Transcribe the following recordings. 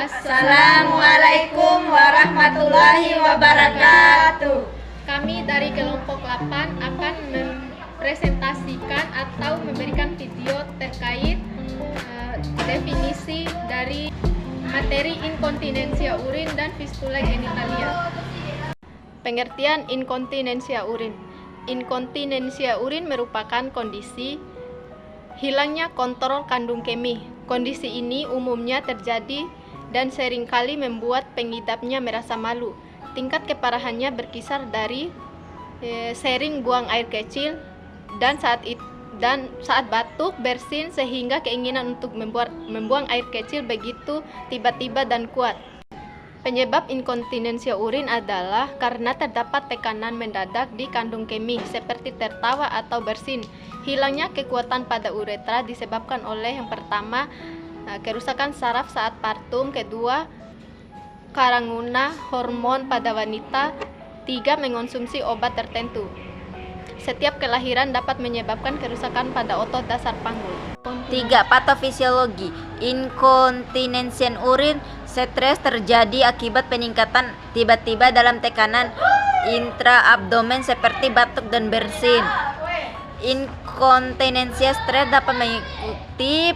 Assalamualaikum warahmatullahi wabarakatuh. Kami dari kelompok 8 akan mempresentasikan atau memberikan video terkait definisi dari materi inkontinensia urin dan fistula genitalia. Pengertian inkontinensia urin. Inkontinensia urin merupakan kondisi hilangnya kontrol kandung kemih. Kondisi ini umumnya terjadi dan seringkali membuat pengidapnya merasa malu. Tingkat keparahannya berkisar dari sering buang air kecil dan saat batuk, bersin, sehingga keinginan untuk membuang air kecil begitu tiba-tiba dan kuat. Penyebab inkontinensia urin adalah karena terdapat tekanan mendadak di kandung kemih seperti tertawa atau bersin. Hilangnya kekuatan pada uretra disebabkan oleh yang pertama, kerusakan saraf saat partum, kedua, karanguna hormon pada wanita, tiga, mengonsumsi obat tertentu. Setiap kelahiran dapat menyebabkan kerusakan pada otot dasar panggul. 3. Patofisiologi. Inkontinensia urin stres terjadi akibat peningkatan tiba-tiba dalam tekanan intraabdomen seperti batuk dan bersin. Inkontinensia stres dapat mengikuti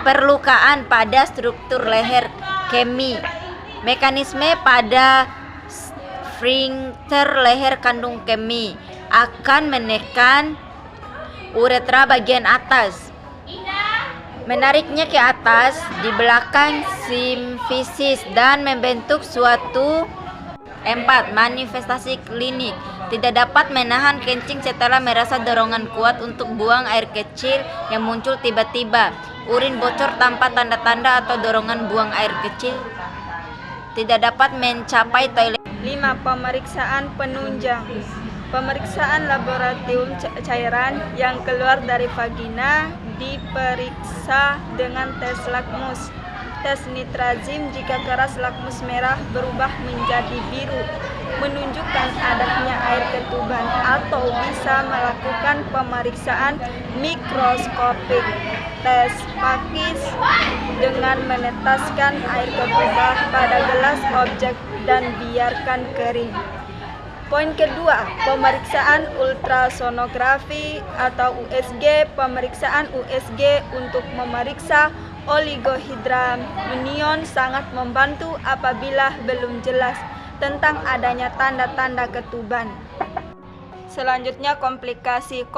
perlukaan pada struktur leher kemih. Mekanisme pada sphincter leher kandung kemih akan menekan uretra bagian atas, menariknya ke atas di belakang simfisis dan membentuk suatu 4. Manifestasi klinik. Tidak dapat menahan kencing setelah merasa dorongan kuat untuk buang air kecil yang muncul tiba-tiba. Urin bocor tanpa tanda-tanda atau dorongan buang air kecil. Tidak dapat mencapai toilet. 5. Pemeriksaan penunjang. Pemeriksaan laboratorium cairan yang keluar dari vagina diperiksa dengan tes lakmus. Tes nitrazim jika keras lakmus merah berubah menjadi biru, menunjukkan adanya air ketuban, atau bisa melakukan pemeriksaan mikroskopik. Tes Pakis dengan menetaskan air ketuban pada gelas objek dan biarkan kering. Poin kedua, pemeriksaan ultrasonografi atau USG. Pemeriksaan USG untuk memeriksa oligohydramnion sangat membantu apabila belum jelas tentang adanya tanda-tanda ketuban. Selanjutnya, komplikasi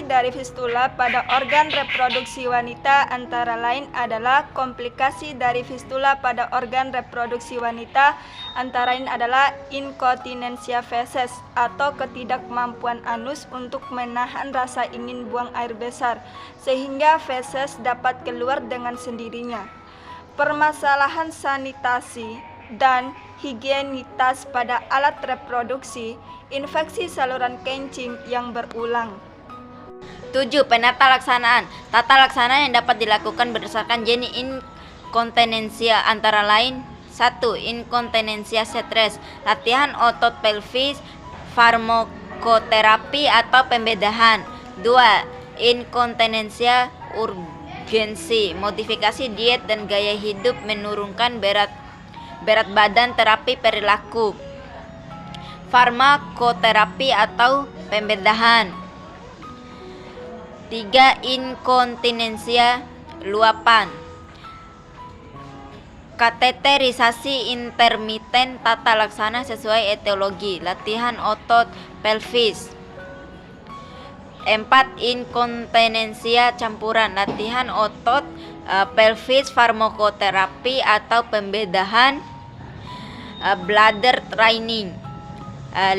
dari fistula pada organ reproduksi wanita antara lain adalah komplikasi dari fistula pada organ reproduksi wanita antara lain adalah inkontinensia feses atau ketidakmampuan anus untuk menahan rasa ingin buang air besar sehingga feses dapat keluar dengan sendirinya. Permasalahan sanitasi dan higienitas pada alat reproduksi, infeksi saluran kencing yang berulang. 7. Penata laksanaan. Tata laksana yang dapat dilakukan berdasarkan jenis inkontinensia antara lain: 1. Inkontinensia stres, latihan otot pelvis, farmakoterapi atau pembedahan. 2. Inkontinensia urgensi, modifikasi diet dan gaya hidup menurunkan berat badan, terapi perilaku, farmakoterapi atau pembedahan. 3. Inkontinensia luapan, kateterisasi intermiten, tata laksana sesuai etiologi, latihan otot pelvis. 4. Inkontinensia campuran, latihan otot pelvis, farmakoterapi atau pembedahan, bladder training. 5.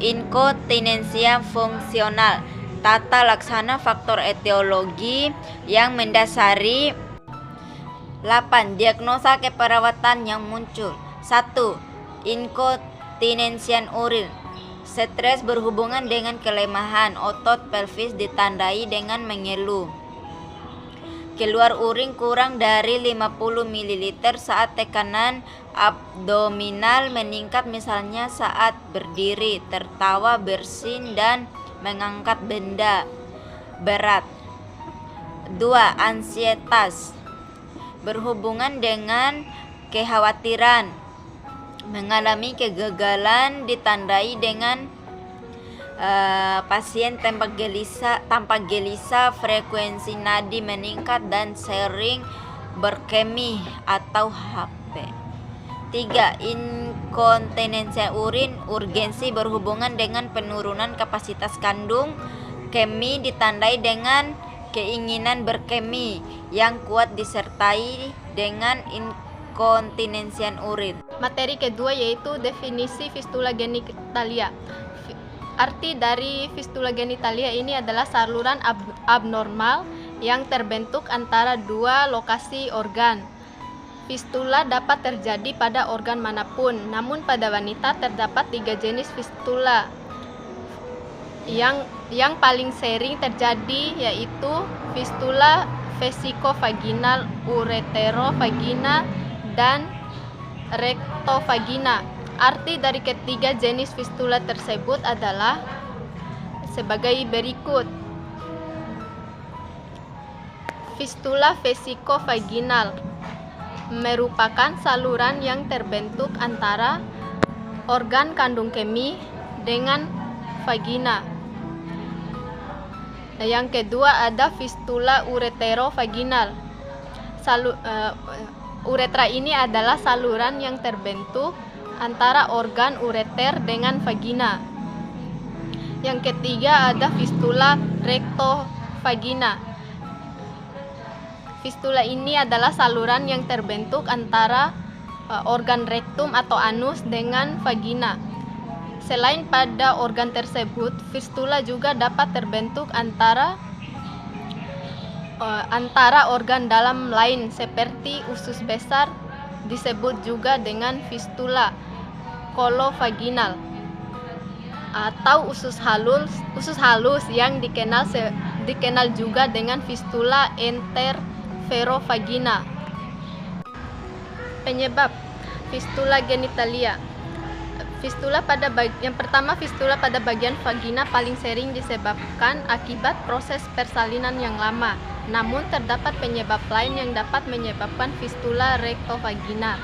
Inkontinensia fungsional, tata laksana faktor etiologi yang mendasari. 8. Diagnosa keperawatan yang muncul. 1. Inkontinensia urin, stres berhubungan dengan kelemahan otot pelvis ditandai dengan mengeluh. Keluar urin kurang dari 50 ml saat tekanan abdominal meningkat, misalnya saat berdiri, tertawa, bersin, dan mengangkat benda berat. 2. Ansietas. berhubungan dengan kekhawatiran, mengalami kegagalan ditandai dengan pasien tampak gelisah, frekuensi nadi meningkat dan sering berkemih atau HP. 3. Inkontinensia urin urgensi berhubungan dengan penurunan kapasitas kandung. Kemih ditandai dengan keinginan berkemih yang kuat disertai dengan inkontinensia urin. Materi kedua yaitu definisi fistula genitalia. Arti dari fistula genitalia ini adalah saluran abnormal yang terbentuk antara dua lokasi organ. Fistula dapat terjadi pada organ manapun, namun pada wanita terdapat 3 jenis fistula. Yang paling sering terjadi yaitu fistula vesikovaginal, ureterovagina, dan rektovagina. Arti dari ketiga jenis fistula tersebut adalah sebagai berikut. Fistula vesikovaginal merupakan saluran yang terbentuk antara organ kandung kemih dengan vagina. Yang kedua ada fistula ureterovaginal. Uretra ini adalah saluran yang terbentuk antara organ ureter dengan vagina. Yang ketiga ada fistula rektovagina. Fistula ini adalah saluran yang terbentuk antara organ rektum atau anus dengan vagina. Selain pada organ tersebut, fistula juga dapat terbentuk antara organ dalam lain seperti usus besar, disebut juga dengan fistula kolovaginal, atau usus halus yang dikenal juga dengan fistula interferovagina. Penyebab fistula genitalia. Yang pertama, fistula pada bagian vagina paling sering disebabkan akibat proses persalinan yang lama. Namun terdapat penyebab lain yang dapat menyebabkan fistula rektovagina,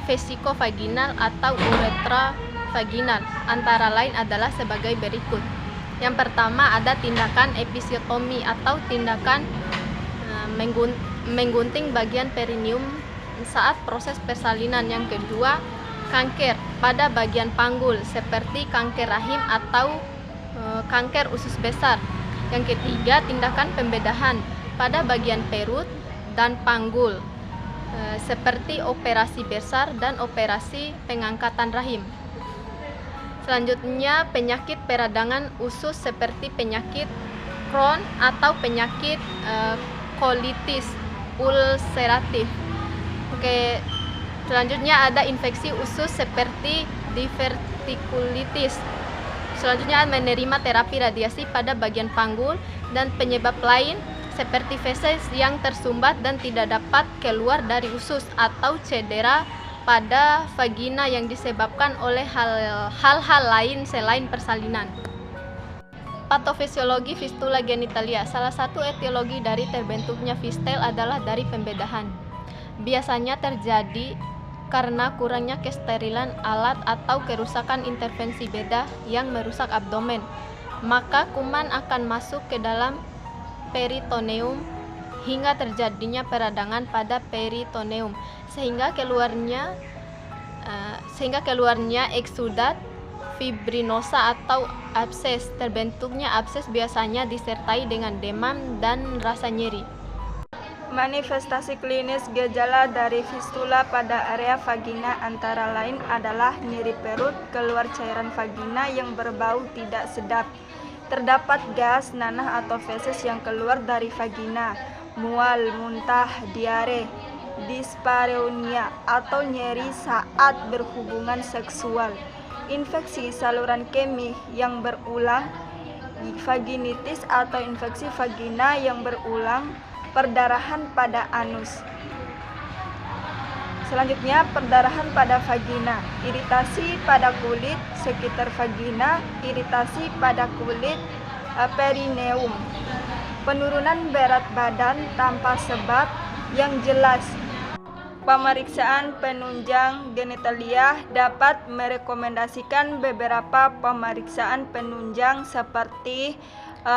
vesikovaginal, atau uretravaginal. Antara lain adalah sebagai berikut. Yang pertama ada tindakan episiotomi atau tindakan menggunting bagian perineum saat proses persalinan. Yang kedua, kanker pada bagian panggul seperti kanker rahim atau kanker usus besar. Yang ketiga, tindakan pembedahan pada bagian perut dan panggul seperti operasi besar dan operasi pengangkatan rahim. Selanjutnya, penyakit peradangan usus seperti penyakit Crohn atau penyakit kolitis ulceratif. Selanjutnya ada infeksi usus seperti divertikulitis. Selanjutnya menerima terapi radiasi pada bagian panggul dan penyebab lain seperti feses yang tersumbat dan tidak dapat keluar dari usus atau cedera pada vagina yang disebabkan oleh hal-hal lain selain persalinan. Patofisiologi fistula genitalia. Salah satu etiologi dari terbentuknya fistel adalah dari pembedahan. Biasanya terjadi karena kurangnya kesterilan alat atau kerusakan intervensi bedah yang merusak abdomen. Maka kuman akan masuk ke dalam peritoneum hingga terjadinya peradangan pada peritoneum sehingga keluarnya eksudat fibrinosa atau abses. Terbentuknya abses biasanya disertai dengan demam dan rasa nyeri. Manifestasi klinis gejala dari fistula pada area vagina antara lain adalah nyeri perut, keluar cairan vagina yang berbau tidak sedap, terdapat gas, nanah atau feses yang keluar dari vagina, mual, muntah, diare, dispareunia atau nyeri saat berhubungan seksual, infeksi saluran kemih yang berulang, vaginitis atau infeksi vagina yang berulang, perdarahan pada anus. Selanjutnya, perdarahan pada vagina, iritasi pada kulit sekitar vagina, iritasi pada kulit perineum, penurunan berat badan tanpa sebab, yang jelas. Pemeriksaan penunjang genitalia dapat merekomendasikan beberapa pemeriksaan penunjang seperti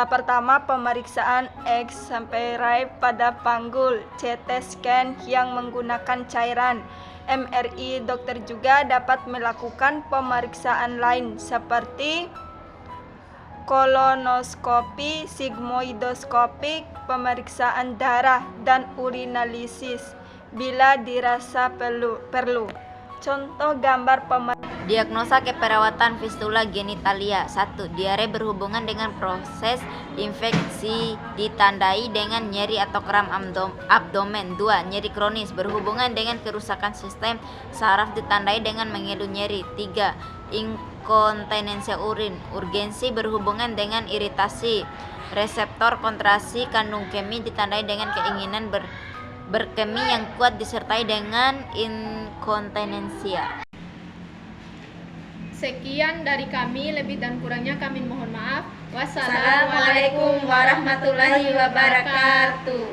pertama, pemeriksaan X-ray pada panggul, CT scan yang menggunakan cairan, MRI. Dokter juga dapat melakukan pemeriksaan lain seperti kolonoskopi, sigmoidoskopik, pemeriksaan darah, dan urinalisis bila dirasa perlu. Contoh gambar Diagnosa keperawatan fistula genitalia. 1. Diare berhubungan dengan proses infeksi ditandai dengan nyeri atau kram abdomen. 2. Nyeri kronis berhubungan dengan kerusakan sistem saraf ditandai dengan mengeluh nyeri. 3. Inkontinensia urin. Urgensi berhubungan dengan iritasi reseptor kontrasi kandung kemih ditandai dengan keinginan berkemih yang kuat disertai dengan inkontinensia. Sekian dari kami, lebih dan kurangnya kami mohon maaf. Wassalamualaikum warahmatullahi wabarakatuh.